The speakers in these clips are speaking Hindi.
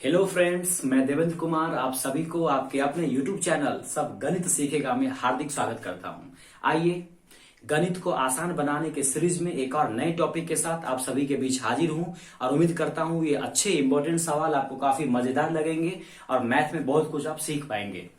हेलो फ्रेंड्स, मैं देवेंद्र कुमार आप सभी को आपके अपने यूट्यूब चैनल सब गणित सीखेगा में हार्दिक स्वागत करता हूं। आइए गणित को आसान बनाने के सीरीज में एक और नए टॉपिक के साथ आप सभी के बीच हाजिर हूं और उम्मीद करता हूं ये अच्छे इंपॉर्टेंट सवाल आपको काफी मजेदार लगेंगे और मैथ में बहुत कुछ आप सीख पाएंगे।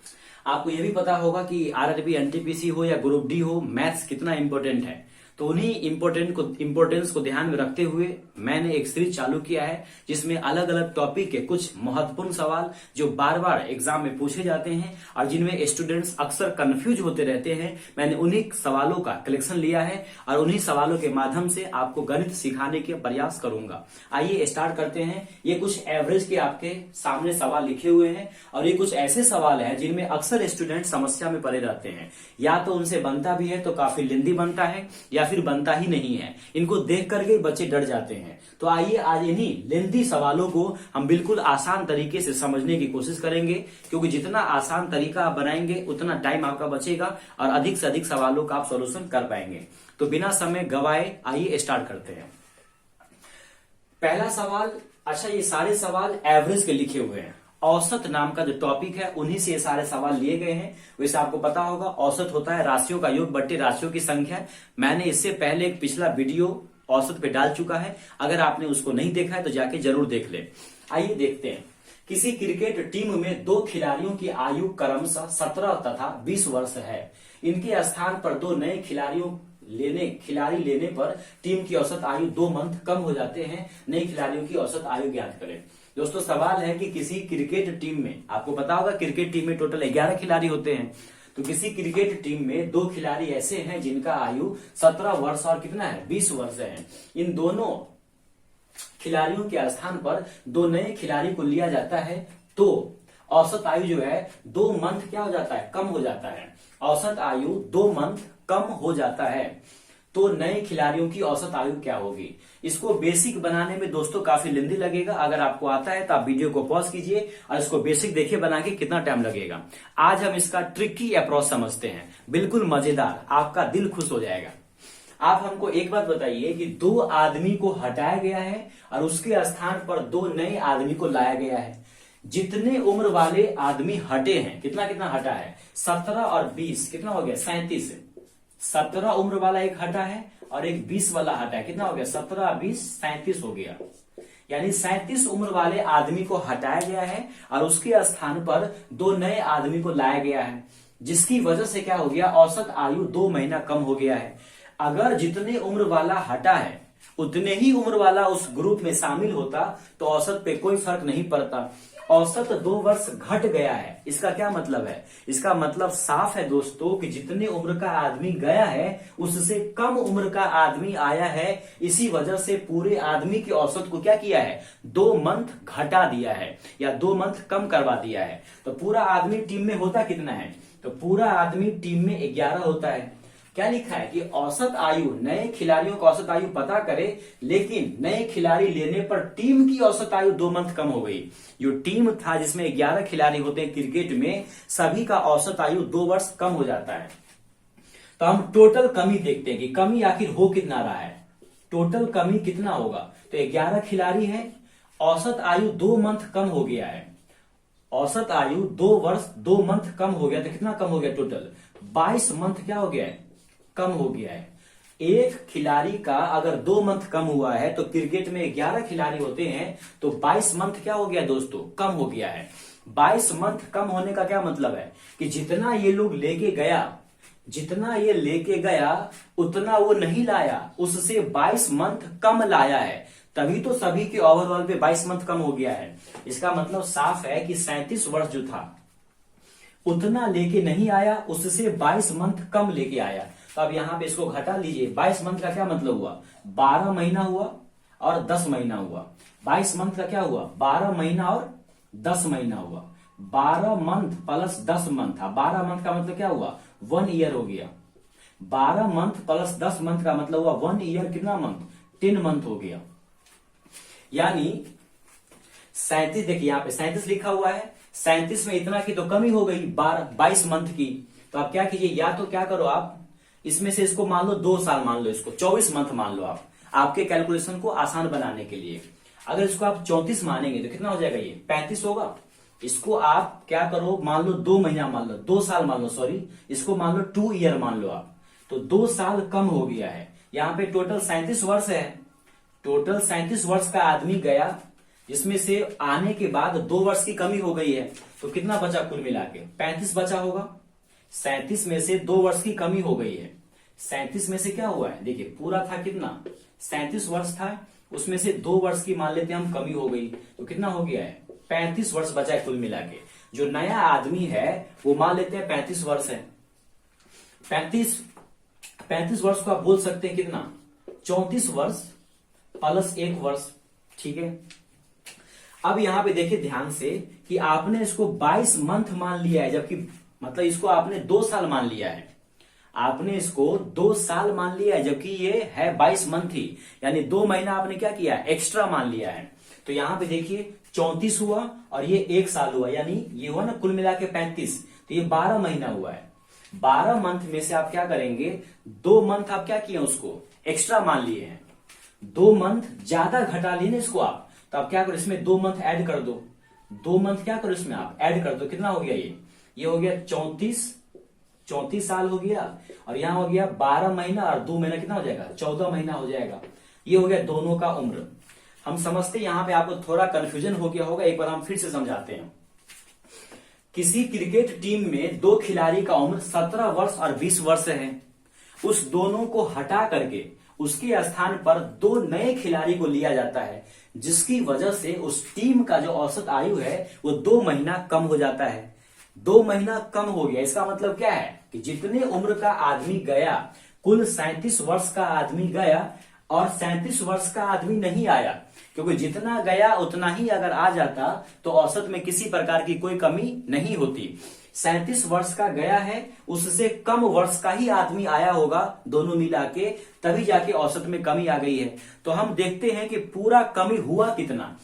आपको ये भी पता होगा कि आरआरबी, एनटीपीसी हो या ग्रुप डी हो, मैथ्स कितना इंपॉर्टेंट है। तो उन्हीं इंपोर्टेंस को ध्यान में रखते हुए मैंने एक सीरीज चालू किया है जिसमें अलग अलग टॉपिक के कुछ महत्वपूर्ण सवाल जो बार बार एग्जाम में पूछे जाते हैं और जिनमें स्टूडेंट्स अक्सर कंफ्यूज होते रहते हैं, मैंने उन्हीं सवालों का कलेक्शन लिया है और उन्हीं सवालों के माध्यम से आपको गणित सिखाने के प्रयास करूंगा। आइए स्टार्ट करते हैं। ये कुछ एवरेज के आपके सामने सवाल लिखे हुए हैं और ये कुछ ऐसे सवाल हैं जिनमें अक्सर स्टूडेंट समस्या में पड़े रहते हैं। या तो उनसे बनता भी है तो काफी लेंदी बनता है या फिर बनता ही नहीं है। इनको देख करके बच्चे डर जाते हैं। तो आइए आज इन्हीं लेंदी सवालों को हम बिल्कुल आसान तरीके से समझने की कोशिश करेंगे, क्योंकि जितना आसान तरीका आप बनाएंगे उतना टाइम आपका बचेगा और अधिक से अधिक सवालों का आप सॉल्यूशन कर पाएंगे। तो बिना समय गवाए आइए स्टार्ट करते हैं। पहला सवाल, अच्छा ये सारे सवाल एवरेज के लिखे हुए हैं। औसत नाम का जो टॉपिक है उन्हीं से ये सारे सवाल लिए गए हैं। वैसे आपको पता होगा औसत होता है राशियों का योग बट्टे राशियों की संख्या। मैंने इससे पहले एक पिछला वीडियो औसत पे डाल चुका है, अगर आपने उसको नहीं देखा है तो जाके जरूर देख ले। आइए देखते हैं। किसी क्रिकेट टीम में दो खिलाड़ियों की आयु क्रमशः 17 तथा 20 वर्ष है। इनके स्थान पर दो नए खिलाड़ी लेने पर टीम की औसत आयु 2 मंथ कम हो जाते हैं। नए खिलाड़ियों की औसत आयु ज्ञात करें। दोस्तों सवाल है कि किसी क्रिकेट टीम में, आपको पता होगा क्रिकेट टीम में टोटल 11 खिलाड़ी होते हैं। तो किसी क्रिकेट टीम में दो खिलाड़ी ऐसे हैं जिनका आयु 17 वर्ष और कितना है 20 वर्ष है। इन दोनों खिलाड़ियों के स्थान पर दो नए खिलाड़ी को लिया जाता है तो औसत आयु जो है 2 मंथ क्या हो जाता है, कम हो जाता है। औसत आयु 2 मंथ कम हो जाता है तो नए खिलाड़ियों की औसत आयु क्या होगी। इसको बेसिक बनाने में दोस्तों काफी लेंदी लगेगा। अगर आपको आता है तो आप वीडियो को पॉज कीजिए और इसको बेसिक देखिए बना के कितना टाइम लगेगा। आज हम इसका ट्रिकी अप्रोच समझते हैं, बिल्कुल मजेदार, आपका दिल खुश हो जाएगा। आप हमको एक बात बताइए कि 2 आदमी को हटाया गया है और उसके स्थान पर 2 नए आदमी को लाया गया है। जितने उम्र वाले आदमी हटे हैं, कितना कितना हटा है, 17 और 20 कितना हो गया 37। 17 उम्र वाला एक हटा है और एक 20 वाला हटा है, कितना हो गया 17 20 37 हो गया। यानी 37 उम्र वाले आदमी को हटाया गया है और उसके स्थान पर 2 नए आदमी को लाया गया है, जिसकी वजह से क्या हो गया, औसत आयु 2 महीना कम हो गया है। अगर जितने उम्र वाला हटा है उतने ही उम्र वाला उस ग्रुप में शामिल होता तो औसत पे कोई फर्क नहीं पड़ता। औसत 2 वर्ष घट गया है, इसका क्या मतलब है, इसका मतलब साफ है दोस्तों कि जितने उम्र का आदमी गया है उससे कम उम्र का आदमी आया है। इसी वजह से पूरे आदमी की औसत को क्या किया है, 2 मंथ घटा दिया है या 2 मंथ कम करवा दिया है। तो पूरा आदमी टीम में होता कितना है, तो पूरा आदमी टीम में 11 होता है। क्या लिखा है कि औसत आयु, नए खिलाड़ियों की औसत आयु पता करे, लेकिन नए खिलाड़ी लेने पर टीम की औसत आयु 2 मंथ कम हो गई। जो टीम था जिसमें 11 खिलाड़ी होते हैं क्रिकेट में, सभी का औसत आयु 2 वर्ष कम हो जाता है। तो हम टोटल कमी देखते हैं कि कमी आखिर हो कितना रहा है, टोटल कमी कितना होगा। तो 11 खिलाड़ी है, औसत आयु 2 मंथ कम हो गया है। औसत आयु 2 वर्ष 2 मंथ कम हो गया तो कितना कम हो गया, टोटल 22 मंथ क्या हो गया है, कम हो गया है। एक खिलाड़ी का अगर 2 मंथ कम हुआ है तो क्रिकेट में 11 खिलाड़ी होते हैं तो 22 मंथ क्या हो गया दोस्तों, कम हो गया है। 22 मंथ कम होने का क्या मतलब है कि जितना ये लोग लेके गया, जितना ये लेके गया उतना वो नहीं लाया, उससे 22 मंथ कम लाया है, तभी तो सभी के ओवरऑल पे 22 मंथ कम हो गया है। इसका मतलब साफ है कि 37 वर्ष जो था उतना लेके नहीं आया, उससे 22 मंथ कम लेके आया। तो अब यहां पे इसको घटा लीजिए। 22 मंथ का क्या मतलब हुआ, 12 महीना हुआ और 10 महीना हुआ। 22 मंथ का क्या हुआ, 12 महीना और 10 महीना हुआ। 12 मंथ प्लस 10 मंथ था, 12 मंथ का मतलब क्या हुआ, 1 ईयर हो गया। 12 मंथ प्लस 10 मंथ का मतलब हुआ 1 ईयर, कितना मंथ, 10 मंथ हो गया। यानी 37, देखिए यहाँ पे 37 लिखा हुआ है, 37 में इतना की तो कमी हो गई 22 मंथ की। तो आप क्या कीजिए, या तो क्या करो आप इसमें से इसको मान लो 2 साल मान लो, इसको 24 मंथ मान लो आप, आपके कैलकुलेशन को आसान बनाने के लिए। अगर इसको आप 34 मानेंगे तो कितना हो जाएगा, ये 35 होगा। इसको आप क्या करो, मान लो 2 महीना मान लो, 2 साल मान लो, सॉरी, इसको मान लो 2 ईयर मान लो आप, तो 2 साल कम हो गया है। यहाँ पे टोटल 37 वर्ष है, टोटल 37 वर्ष का आदमी गया, जिसमें से आने के बाद 2 वर्ष की कमी हो गई है, तो कितना बचा कुल मिला के, 35 बचा होगा। 37 में से 2 वर्ष की कमी हो गई है। 37 में से क्या हुआ है, देखिए पूरा था कितना, 37 वर्ष था, उसमें से 2 वर्ष की मान लेते हैं हम कमी हो गई, तो कितना हो गया है, 35 वर्ष बचा है कुल मिला के। जो नया आदमी है वो मान लेते हैं 35 वर्ष है। 35 वर्ष को आप बोल सकते हैं कितना, 34 वर्ष प्लस 1 वर्ष, ठीक है। अब यहां पे देखिए ध्यान से कि आपने इसको 22 मंथ मान लिया है, जबकि मतलब इसको आपने 2 साल मान लिया है, आपने इसको 2 साल मान लिया है, जबकि ये है 22 मंथ ही, यानी 2 महीना आपने क्या किया, एक्स्ट्रा मान लिया है। तो यहां पे देखिए 34 हुआ और ये 1 साल हुआ, यानी ये हुआ ना कुल मिला के 35, तो ये 12 महीना हुआ है। 12 मंथ में से आप क्या करेंगे, 2 मंथ आप क्या किए, उसको एक्स्ट्रा मान लिए हैं, 2 मंथ ज्यादा घटा लिए ना इसको आप, तो आप क्या करो, इसमें 2 मंथ ऐड कर दो, 2 मंथ क्या करो इसमें आप ऐड कर दो, कितना हो गया ये हो गया 34 साल हो गया, और यहां हो गया 12 महीना और 2 महीना कितना हो जाएगा, 14 महीना हो जाएगा। ये हो गया दोनों का उम्र। हम समझते यहां पे आपको थोड़ा कंफ्यूजन हो गया होगा, एक बार हम फिर से समझाते हैं। किसी क्रिकेट टीम में 2 खिलाड़ी का उम्र 17 वर्ष और 20 वर्ष है, उस दोनों को हटा करके उसके स्थान पर 2 नए खिलाड़ी को लिया जाता है, जिसकी वजह से उस टीम का जो औसत आयु है वो 2 महीना कम हो जाता है। 2 महीना कम हो गया, इसका मतलब क्या है कि जितने उम्र का आदमी गया, कुल 37 वर्ष का आदमी गया और 37 वर्ष का आदमी नहीं आया, क्योंकि जितना गया उतना ही अगर आ जाता तो औसत में किसी प्रकार की कोई कमी नहीं होती। 37 वर्ष का गया है, उससे कम वर्ष का ही आदमी आया होगा, दोनों मिला के, तभी जाके औसत में कमी आ गई है। तो हम देखते हैं कि पूरा कमी हुआ कितना,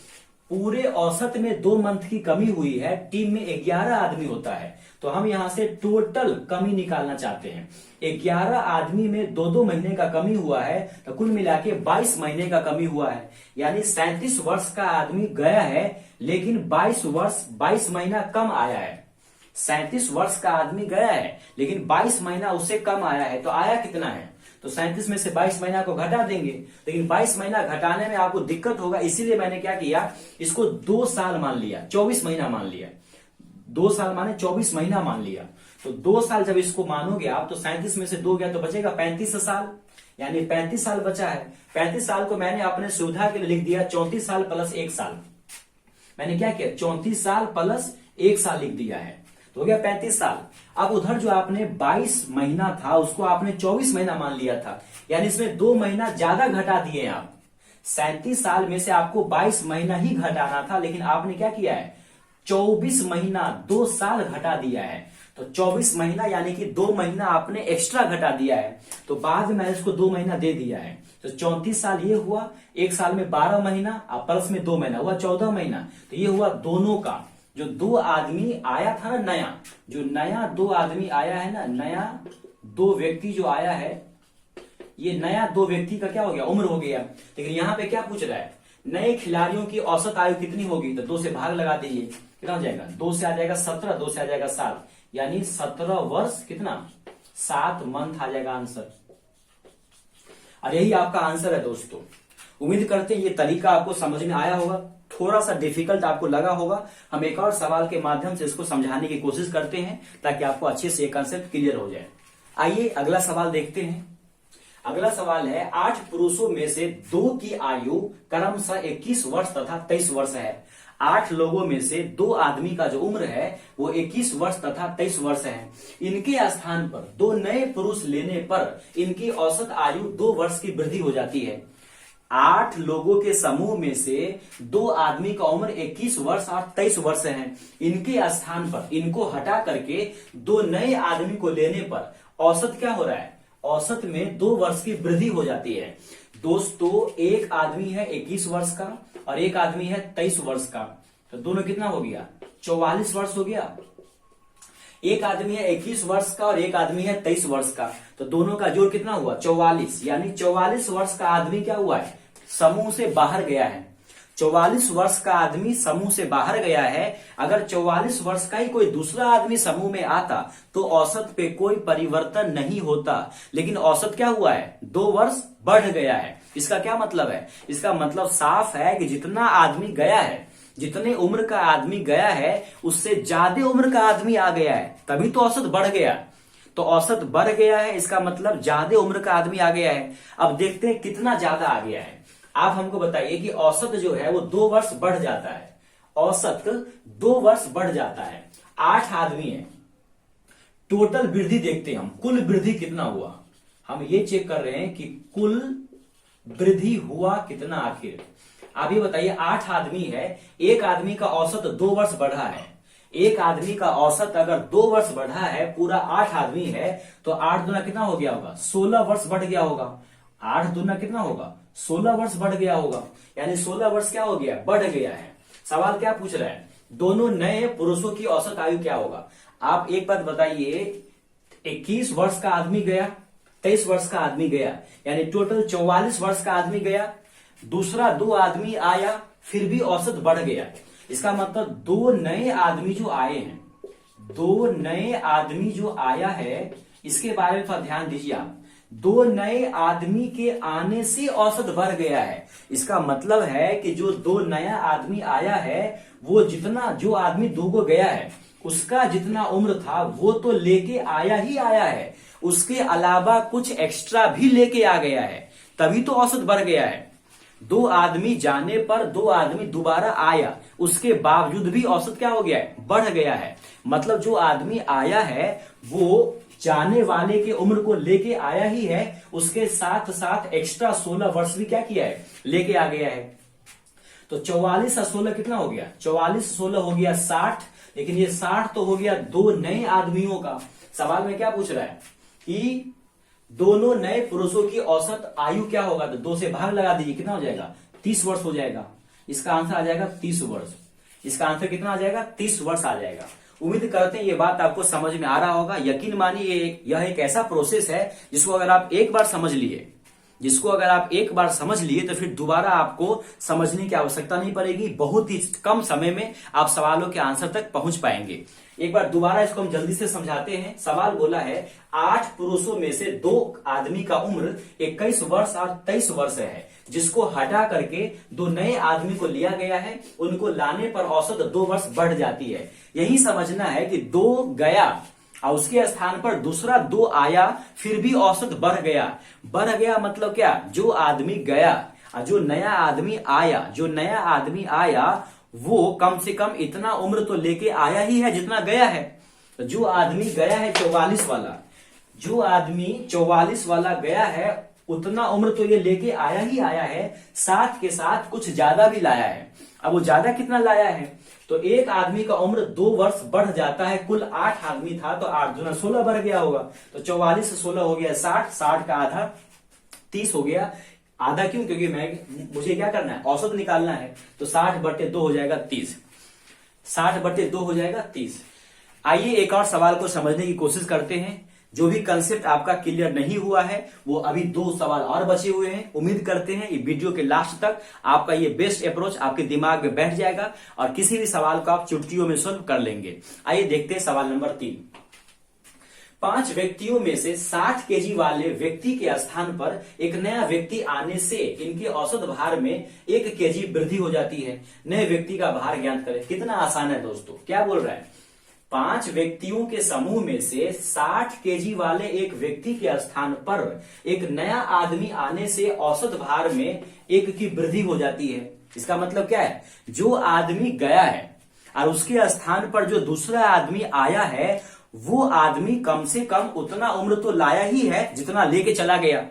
पूरे औसत में 2 मंथ की कमी हुई है। टीम में 11 आदमी होता है, तो हम यहां से टोटल कमी निकालना चाहते हैं। 11 आदमी में 2-2 महीने का कमी हुआ है, तो कुल मिला के 22 महीने का कमी हुआ है। यानी 37 वर्ष का आदमी गया है, लेकिन 22 महीना कम आया है। 37 वर्ष का आदमी गया है, लेकिन 22 महीना उससे कम आया है, तो आया कितना है, तो 37 में से 22 महीना को घटा देंगे, लेकिन 22 महीना घटाने में आपको दिक्कत होगा, इसीलिए मैंने क्या किया, इसको 2 साल मान लिया, 24 महीना मान लिया। 2 साल माने 24 महीना मान लिया, तो 2 साल जब इसको मानोगे आप, तो 37 में से 2 गया तो बचेगा 35 साल, यानी 35 साल बचा है। 35 साल को मैंने अपने सुविधा के लिए लिख दिया 34 साल प्लस 1 साल। मैंने क्या किया, 34 साल प्लस 1 साल लिख दिया है, तो हो गया 35 साल। अब उधर जो आपने 22 महीना था उसको आपने 24 महीना मान लिया था, यानी इसमें 2 महीना ज्यादा घटा दिए आप। 37 साल में से आपको 22 महीना ही घटाना था, लेकिन आपने क्या किया है, 24 महीना, 2 साल घटा दिया है। तो 24 महीना यानी कि 2 महीना आपने एक्स्ट्रा घटा दिया है, तो बाद में मैंने इसको 2 महीना दे दिया है। तो 34 साल ये हुआ, 1 साल में 12 महीना और प्लस में 2 महीना हुआ 14 महीना। तो ये हुआ दोनों का, जो 2 आदमी आया था ना नया, जो नया 2 आदमी आया है ना, नया 2 व्यक्ति जो आया है, ये नया 2 व्यक्ति का क्या हो गया, उम्र हो गया। लेकिन यहां पे क्या पूछ रहा है, नए खिलाड़ियों की औसत आयु कितनी होगी, तो 2 से भाग लगा दीजिए, कितना हो जाएगा, 2 से आ जाएगा 17, 2 से आ जाएगा 7, यानी 17 वर्ष कितना, 7 मंथ आ जाएगा आंसर। और यही आपका आंसर है दोस्तों। उम्मीद करते हैं ये तरीका आपको समझ में आया होगा, थोड़ा सा डिफिकल्ट आपको लगा होगा। हम एक और सवाल के माध्यम से इसको समझाने की कोशिश करते हैं, ताकि आपको अच्छे से ये कंसेप्ट क्लियर हो जाए। आइए अगला सवाल देखते हैं। अगला सवाल है, 8 पुरुषों में से 2 की आयु क्रमशः 21 वर्ष तथा 23 वर्ष है। 8 लोगों में से 2 आदमी का जो उम्र है वो 21 वर्ष तथा 23 वर्ष है। इनके स्थान पर 2 नए पुरुष लेने पर इनकी औसत आयु 2 वर्ष की वृद्धि हो जाती है। 8 लोगों के समूह में से 2 आदमी का उम्र 21 वर्ष और 23 वर्ष है। इनके स्थान पर इनको हटा करके 2 नए आदमी को लेने पर औसत क्या हो रहा है, औसत में 2 वर्ष की वृद्धि हो जाती है। दोस्तों, एक आदमी है 21 वर्ष का और एक आदमी है 23 वर्ष का, तो दोनों कितना हो गया, 44 वर्ष हो गया। एक आदमी है 21 वर्ष का और एक आदमी है 23 वर्ष का, तो दोनों का जोड़ कितना हुआ, 44, यानी 44 वर्ष का आदमी क्या हुआ है, समूह से बाहर गया है। 44 वर्ष का आदमी समूह से बाहर गया है। अगर 44 वर्ष का ही कोई दूसरा आदमी समूह में आता तो औसत पे कोई परिवर्तन नहीं होता, लेकिन औसत क्या हुआ है, 2 वर्ष बढ़ गया है। इसका क्या मतलब है, इसका मतलब साफ है कि जितना आदमी गया है, जितने उम्र का आदमी गया है उससे ज्यादा उम्र का आदमी आ गया है, तभी तो औसत बढ़ गया। तो औसत बढ़ गया है, इसका मतलब ज्यादा उम्र का आदमी आ गया है। अब देखते हैं कितना ज्यादा आ गया है। आप हमको बताइए कि औसत जो है वो 2 वर्ष बढ़ जाता है, औसत 2 वर्ष बढ़ जाता है। 8 आदमी है, टोटल वृद्धि देखते हैं हम, कुल वृद्धि कितना हुआ। हम ये चेक कर रहे हैं कि कुल वृद्धि हुआ कितना आखिर। आप ये बताइए, 8 आदमी है, एक आदमी का औसत 2 वर्ष बढ़ा है। एक आदमी का औसत अगर 2 वर्ष बढ़ा है, पूरा 8 आदमी है, तो 8 दूना कितना हो गया होगा, 16 वर्ष बढ़ गया होगा। 8 दूना कितना होगा, 16 वर्ष बढ़ गया होगा, यानी 16 वर्ष क्या हो गया, बढ़ गया है। सवाल क्या पूछ रहा है, दोनों नए पुरुषों की औसत आयु क्या होगा। आप एक बात बताइए, 21 वर्ष का आदमी गया, 23 वर्ष का आदमी गया, यानी टोटल 44 वर्ष का आदमी गया, दूसरा 2 आदमी आया, फिर भी औसत बढ़ गया। इसका मतलब 2 नए आदमी जो आए हैं, 2 नए आदमी जो आया है, इसके बारे में थोड़ा ध्यान दीजिए आप। 2 नए आदमी के आने से औसत बढ़ गया है। इसका मतलब है कि जो 2 नया आदमी आया है, वो जितना, जो आदमी 2 को गया है उसका जितना उम्र था वो तो लेके आया ही आया है, उसके अलावा कुछ एक्स्ट्रा भी लेके आ गया है, तभी तो औसत बढ़ गया है। 2 आदमी जाने पर 2 आदमी दोबारा आया, उसके बावजूद भी औसत क्या हो गया है, बढ़ गया है। मतलब जो आदमी आया है वो जाने वाले के उम्र को लेके आया ही है, उसके साथ साथ एक्स्ट्रा 16 वर्ष भी क्या किया है, लेके आ गया है। तो 44 और 16 कितना हो गया, 44 16 हो गया 60, लेकिन ये 60 तो हो गया 2 नए आदमियों का। सवाल में क्या पूछ रहा है कि दोनों नए पुरुषों की औसत आयु क्या होगा, तो 2 से भाग लगा दीजिए, कितना हो जाएगा, 30 वर्ष हो जाएगा। इसका आंसर आ जाएगा 30 वर्ष। इसका आंसर कितना आ जाएगा, 30 वर्ष आ जाएगा। उम्मीद करते हैं ये बात आपको समझ में आ रहा होगा। यकीन मानिए यह एक ऐसा प्रोसेस है जिसको अगर आप एक बार समझ लिए, तो फिर दोबारा आपको समझने की आवश्यकता नहीं पड़ेगी। बहुत ही कम समय में आप सवालों के आंसर तक पहुंच पाएंगे। एक बार दोबारा इसको हम जल्दी से समझाते हैं। सवाल बोला है 8 पुरुषों में से 2 आदमी का उम्र 21 वर्ष और 23 वर्ष है, जिसको हटा करके 2 नए आदमी को लिया गया है। उनको लाने पर औसत 2 वर्ष बढ़ जाती है। यही समझना है कि 2 गया और उसके स्थान पर दूसरा 2 आया, फिर भी औसत बढ़ गया मतलब क्या, जो आदमी गया और जो नया आदमी आया वो कम से कम इतना उम्र तो लेके आया ही है जितना गया है। तो जो आदमी गया है 44 वाला, जो आदमी 44 वाला गया है, उतना उम्र तो ये लेके आया ही आया है, साथ के साथ कुछ ज्यादा भी लाया है। अब वो ज्यादा कितना लाया है, तो एक आदमी का उम्र 2 वर्ष बढ़ जाता है। कुल 8 आदमी था तो 8 दूना 16 बढ़ गया होगा, तो 44 से 16 हो गया 60, 60 का आधा 30 हो गया। आधा क्यों, क्योंकि मुझे क्या करना है, औसत निकालना है। तो 60/2 हो जाएगा 30, 60/2 हो जाएगा 30। आइए एक और सवाल को समझने की कोशिश करते हैं। जो भी कंसेप्ट आपका क्लियर नहीं हुआ है वो अभी 2 सवाल और बचे हुए हैं। उम्मीद करते हैं ये वीडियो के लास्ट तक आपका ये बेस्ट अप्रोच आपके दिमाग में बैठ जाएगा और किसी भी सवाल को आप चुटकियों में सॉल्व कर लेंगे। आइए देखते हैं सवाल नंबर 3। 5 व्यक्तियों में से 60 केजी वाले व्यक्ति के स्थान पर एक नया व्यक्ति आने से इनके औसत भार में 1 केजी वृद्धि हो जाती है। नए व्यक्ति का भार ज्ञात करें। कितना आसान है दोस्तों, क्या बोल रहा है, 5 व्यक्तियों के समूह में से 60 केजी वाले एक व्यक्ति के स्थान पर एक नया आदमी आने से औसत भार में 1 की वृद्धि हो जाती है। इसका मतलब क्या है, जो आदमी गया है और उसके स्थान पर जो दूसरा आदमी आया है, वो आदमी कम से कम उतना उम्र तो लाया ही है जितना लेके चला गया,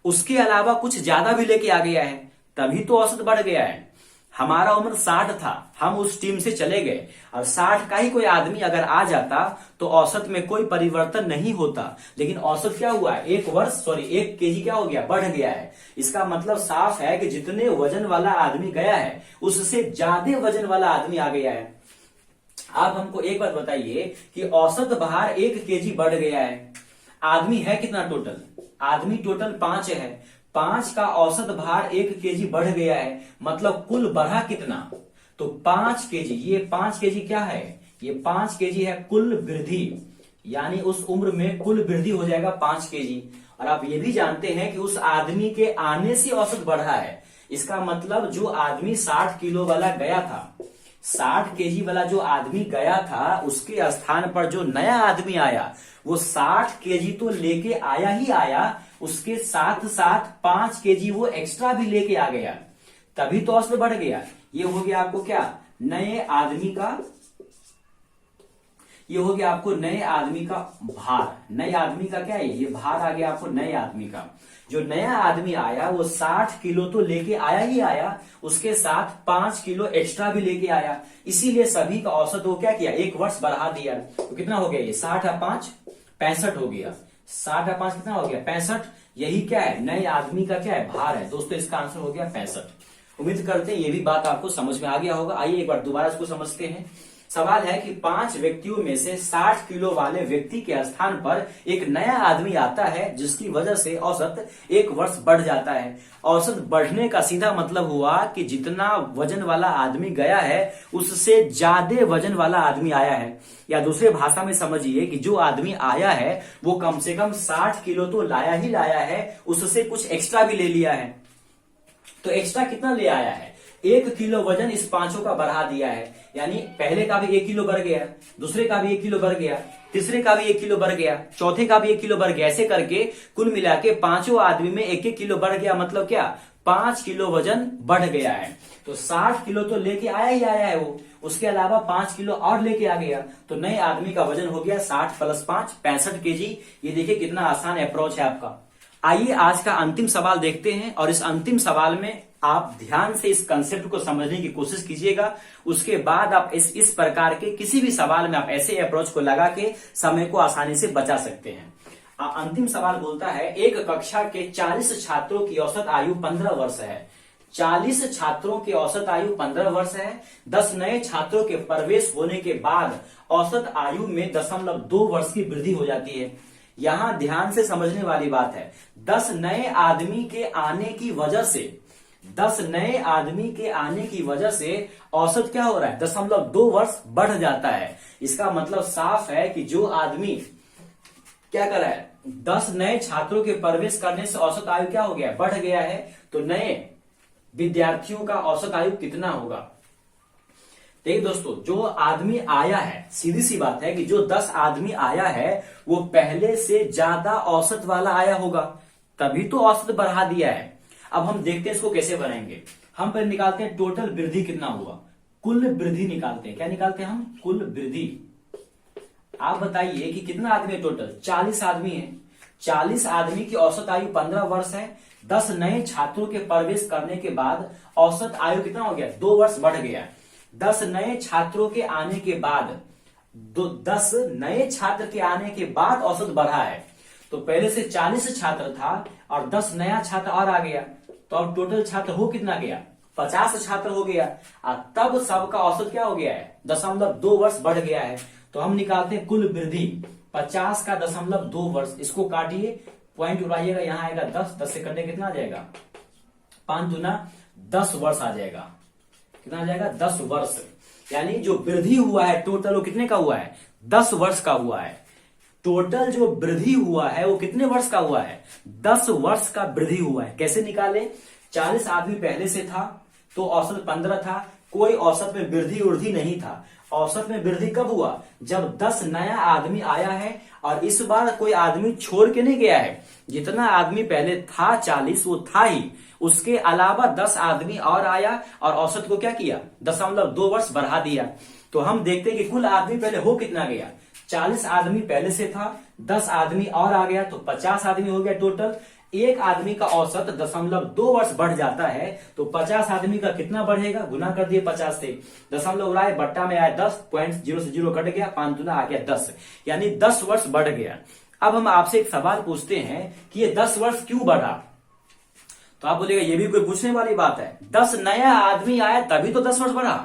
उसके अलावा कुछ ज्यादा भी लेके आ गया है, तभी तो औसत बढ़ गया है। हमारा उम्र 60 था, हम उस टीम से चले गए और 60 का ही कोई आदमी अगर आ जाता तो औसत में कोई परिवर्तन नहीं होता, लेकिन औसत क्या हुआ है, 1 केजी क्या हो गया, बढ़ गया है। इसका मतलब साफ है कि जितने वजन वाला आदमी गया है उससे ज्यादा वजन वाला आदमी आ गया है। आप हमको एक बात बताइए कि औसत भार 1 केजी बढ़ गया है। आदमी है कितना टोटल, आदमी टोटल 5 है। 5 का औसत भार 1 केजी बढ़ गया है, मतलब कुल बढ़ा कितना? तो 5 केजी। ये 5 केजी क्या है? ये 5 केजी है कुल वृद्धि, यानी उस उम्र में कुल वृद्धि हो जाएगा 5 केजी। और आप ये भी जानते हैं कि उस आदमी के आने से औसत बढ़ा है। इसका मतलब जो आदमी 60 किलो वाला गया था, 60 केजी वाला जो आदमी गया था, उसके स्थान पर जो नया आदमी आया वो 60 केजी तो लेके आया ही आया, उसके साथ साथ 5 केजी वो एक्स्ट्रा भी लेके आ गया, तभी तो औसत बढ़ गया। ये हो गया आपको क्या? नए आदमी का, ये हो गया आपको नए आदमी का भार। नए आदमी का क्या है? ये भार आ गया आपको नए आदमी का। जो नया आदमी आया वो 60 किलो तो लेके आया ही आया, उसके साथ 5 किलो एक्स्ट्रा भी लेके आया, इसीलिए सभी का औसत वो क्या किया? 1 वर्ष बढ़ा दिया। तो कितना हो गया? ये 60 और 5 65 हो गया। 60 और 5 कितना हो गया? 65। यही क्या है? नए आदमी का क्या है? भार है। दोस्तों इसका आंसर हो गया 65। उम्मीद करते हैं ये भी बात आपको समझ में आ गया होगा। आइए एक बार दोबारा इसको समझते हैं। सवाल है कि 5 व्यक्तियों में से 60 किलो वाले व्यक्ति के स्थान पर एक नया आदमी आता है, जिसकी वजह से औसत 1 वर्ष बढ़ जाता है। औसत बढ़ने का सीधा मतलब हुआ कि जितना वजन वाला आदमी गया है उससे ज्यादा वजन वाला आदमी आया है, या दूसरे भाषा में समझिए कि जो आदमी आया है वो कम से कम 60 किलो तो लाया ही लाया है, उससे कुछ एक्स्ट्रा भी ले लिया है। तो एक्स्ट्रा कितना ले आया है? 1 किलो वजन इस पांचों का बढ़ा दिया है, यानी पहले का भी 1 किलो बढ़ गया, दूसरे का भी 1 किलो बढ़ गया, तीसरे का भी 1 किलो बढ़ गया, चौथे का भी 1 किलो बढ़ गया। ऐसे करके कुल मिला के पांचों आदमी में 1-1 किलो बढ़ गया, मतलब क्या? 5 किलो वजन बढ़ गया है। तो 60 किलो तो लेके आया ही आया है वो, उसके अलावा 5 किलो और लेके आ गया, तो नए आदमी का वजन हो गया 60 + 5 65 केजी। ये देखिए कितना आसान अप्रोच है आपका। आइए आज का अंतिम सवाल देखते हैं, और इस अंतिम सवाल में आप ध्यान से इस कंसेप्ट को समझने की कोशिश कीजिएगा। उसके बाद आप इस प्रकार के किसी भी सवाल में आप ऐसे अप्रोच को लगा के समय को आसानी से बचा सकते हैं। अंतिम सवाल बोलता है, एक कक्षा के 40 छात्रों की औसत आयु 15 वर्ष है। 40 छात्रों की औसत आयु 15 वर्ष है। 10 नए छात्रों के प्रवेश होने के बाद औसत आयु में 0.2 वर्ष की वृद्धि हो जाती है। यहां ध्यान से समझने वाली बात है, 10 नए आदमी के आने की वजह से, 10 नए आदमी के आने की वजह से औसत क्या हो रहा है? 0.2 वर्ष बढ़ जाता है। इसका मतलब साफ है कि जो आदमी क्या कर रहा है, 10 नए छात्रों के प्रवेश करने से औसत आयु क्या हो गया? बढ़ गया है। तो नए विद्यार्थियों का औसत आयु कितना होगा? देखिए दोस्तों, जो आदमी आया है, सीधी सी बात है कि जो 10 आदमी आया है वो पहले से ज्यादा औसत वाला आया होगा, तभी तो औसत बढ़ा दिया है। अब हम देखते हैं इसको कैसे बनाएंगे। हम पहले निकालते हैं टोटल वृद्धि कितना हुआ, कुल वृद्धि निकालते हैं। क्या निकालते हैं हम? कुल वृद्धि। आप बताइए कि कितना आदमी है टोटल? 40 आदमी है। 40 आदमी की औसत आयु 15 वर्ष है। 10 नए छात्रों के प्रवेश करने के बाद औसत आयु कितना हो गया? 2 वर्ष बढ़ गया। 10 नए छात्रों के आने के बाद 10 नए छात्र के आने के बाद औसत बढ़ा है। तो पहले से 40 छात्र था और 10 नया छात्र और आ गया, तो अब टोटल छात्र हो कितना गया? 50 छात्र हो गया। और तब सबका औसत क्या हो गया है? 0.2 वर्ष बढ़ गया है। तो हम निकालते हैं कुल वृद्धि। 50 का 0.2 वर्ष, इसको काटिए, पॉइंट उड़ाइएगा, यहां आएगा 10, 10 से कटे कितना आ जाएगा? 5 दूना 10 वर्ष आ जाएगा। कितना आ जाएगा? 10 वर्ष। यानी जो वृद्धि हुआ है टोटल वो कितने का हुआ है? 10 वर्ष का हुआ है। टोटल जो वृद्धि हुआ है वो कितने वर्ष का हुआ है? 10 वर्ष का वृद्धि हुआ है। कैसे निकाले? 40 आदमी पहले से था तो औसत 15 था, कोई औसत में वृद्धि उर्धी नहीं था। औसत में वृद्धि कब हुआ? जब 10 नया आदमी आया है, और इस बार कोई आदमी छोड़ के नहीं गया है। जितना आदमी पहले था 40 वो था ही, उसके अलावा 10 आदमी और आया और औसत को क्या किया? 0.2 वर्ष बढ़ा दिया। तो हम देखते हैं कि कुल आदमी पहले हो कितना गया? 40 आदमी पहले से था, 10 आदमी और आ गया, तो 50 आदमी हो गया टोटल। एक आदमी का औसत 0.2 वर्ष बढ़ जाता है, तो 50 आदमी का कितना बढ़ेगा? गुना कर दिए 50 से, दशमलव उड़ाए, बट्टा में आया 10, पॉइंट 0 से 0 कट गया, 5 दूना आ गया 10, यानी 10 वर्ष बढ़ गया। अब हम आपसे एक सवाल पूछते हैं कि ये 10 वर्ष क्यों बढ़ा? तो आप बोलेगा ये भी कोई पूछने वाली बात है? 10 नया आदमी आया तभी तो 10 वर्ष बढ़ा।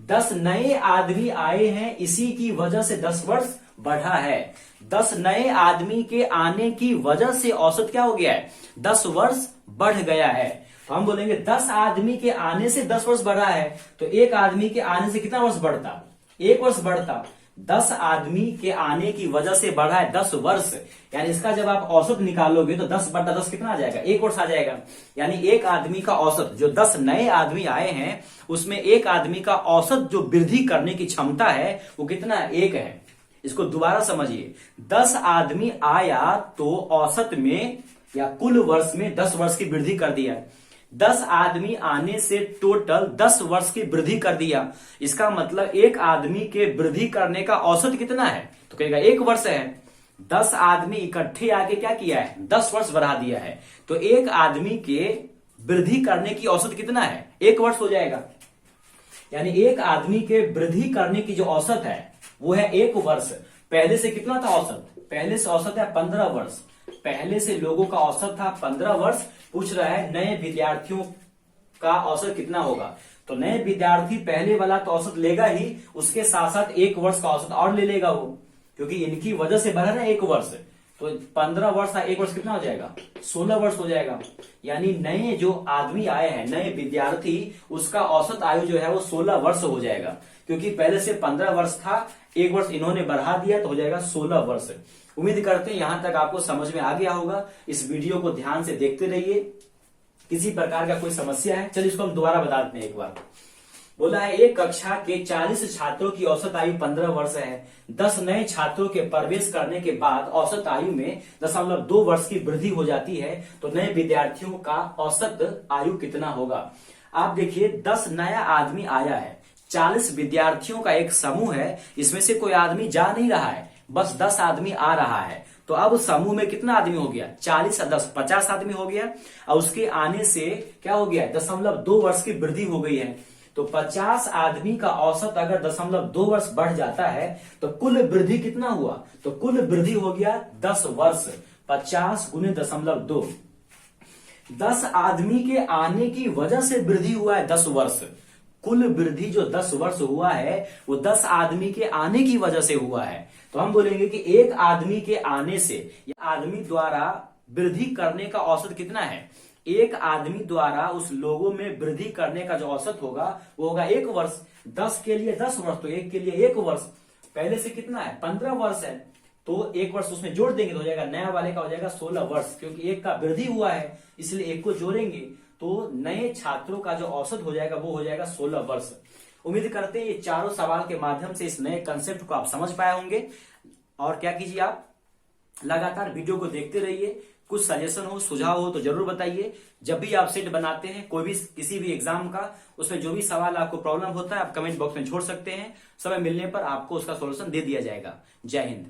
10 नए आदमी आए हैं, इसी की वजह से 10 वर्ष बढ़ा है। 10 नए आदमी के आने की वजह से औसत क्या हो गया है? 10 वर्ष बढ़ गया है। तो हम बोलेंगे 10 आदमी के आने से 10 वर्ष बढ़ा है, तो एक आदमी के आने से कितना वर्ष बढ़ता? 1 वर्ष बढ़ता। 10 आदमी के आने की वजह से बढ़ा है 10 वर्ष, यानी इसका जब आप औसत निकालोगे तो 10 बटा 10 कितना आ जाएगा? 1 वर्ष आ जाएगा। यानी एक आदमी का औसत, जो 10 नए आदमी आए हैं उसमें एक आदमी का औसत जो वृद्धि करने की क्षमता है वो कितना है? 1 है। इसको दोबारा समझिए, 10 आदमी आया तो औसत में या कुल वर्ष में 10 वर्ष की वृद्धि कर दिया। 10 आदमी आने से टोटल 10 वर्ष की वृद्धि कर दिया। इसका मतलब एक आदमी के वृद्धि करने का औसत कितना है? तो कहेगा 1 वर्ष है। 10 आदमी इकट्ठे आके क्या किया है? 10 वर्ष बढ़ा दिया है। तो एक आदमी के वृद्धि करने की औसत कितना है? 1 वर्ष हो जाएगा। यानी एक आदमी के वृद्धि करने की जो औसत है वो है 1 वर्ष। पहले से कितना था औसत? पहले से औसत है 15 वर्ष। पहले से लोगों का औसत था 15 वर्ष। पूछ रहा है नए विद्यार्थियों का औसत कितना होगा? तो नए विद्यार्थी पहले वाला तो औसत लेगा ही, उसके साथ साथ 1 वर्ष का औसत और ले लेगा वो, क्योंकि इनकी वजह से बढ़ा ना 1 वर्ष। तो 15 वर्ष था, 1 वर्ष कितना हो जाएगा? 16 वर्ष हो जाएगा। यानी नए जो आदमी आए हैं, नए विद्यार्थी, उसका औसत आयु जो है वो 16 वर्ष हो जाएगा, क्योंकि पहले से 15 वर्ष था, 1 वर्ष इन्होंने बढ़ा दिया तो हो जाएगा 16 वर्ष। उम्मीद करते हैं यहां तक आपको समझ में आ गया होगा। इस वीडियो को ध्यान से देखते रहिए। किसी प्रकार का कोई समस्या है? चलिए इसको हम दोबारा बता देते हैं एक बार। बोला है एक कक्षा के 40 छात्रों की औसत आयु 15 वर्ष है। 10 नए छात्रों के प्रवेश करने के बाद औसत आयु में 0.2 वर्ष की वृद्धि हो जाती है, तो नए विद्यार्थियों का औसत आयु कितना होगा? आप देखिए 10 नया आदमी आया है, 40 विद्यार्थियों का एक समूह है, इसमें से कोई आदमी जा नहीं रहा है, बस 10 आदमी आ रहा है। तो अब समूह में कितना आदमी हो गया? 40 और 10 50 आदमी हो गया। और उसके आने से क्या हो गया? 0.2 वर्ष की वृद्धि हो गई है। तो 50 आदमी का औसत अगर 0.2 वर्ष बढ़ जाता है तो कुल वृद्धि कितना हुआ? तो कुल वृद्धि हो गया 10 वर्ष। 50 गुने 0.2, 10 आदमी के आने की वजह से वृद्धि हुआ है 10 वर्ष। कुल वृद्धि जो 10 वर्ष हुआ है वो 10 आदमी के आने की वजह से हुआ है। तो हम बोलेंगे कि एक आदमी के आने से या आदमी द्वारा वृद्धि करने का औसत कितना है? एक आदमी द्वारा उस लोगों में वृद्धि करने का जो औसत होगा वो होगा 1 वर्ष। 10 के लिए 10 वर्ष, तो 1 के लिए 1 वर्ष। पहले से कितना है? 15 वर्ष है, तो 1 वर्ष उसमें जोड़ देंगे तो हो जाएगा, नया वाले का हो जाएगा 16 वर्ष, क्योंकि 1 का वृद्धि हुआ है इसलिए 1 को जोड़ेंगे तो नए छात्रों का जो औसत हो जाएगा वो हो जाएगा 16 वर्ष। उम्मीद करते हैं ये चारों सवाल के माध्यम से इस नए कंसेप्ट को आप समझ पाए होंगे। और क्या कीजिए, आप लगातार वीडियो को देखते रहिए। कुछ सजेशन हो, सुझाव हो तो जरूर बताइए। जब भी आप सेट बनाते हैं कोई भी किसी भी एग्जाम का, उसमें जो भी सवाल आपको प्रॉब्लम होता है आप कमेंट बॉक्स में छोड़ सकते हैं। समय मिलने पर आपको उसका सॉल्यूशन दे दिया जाएगा। जय हिंद।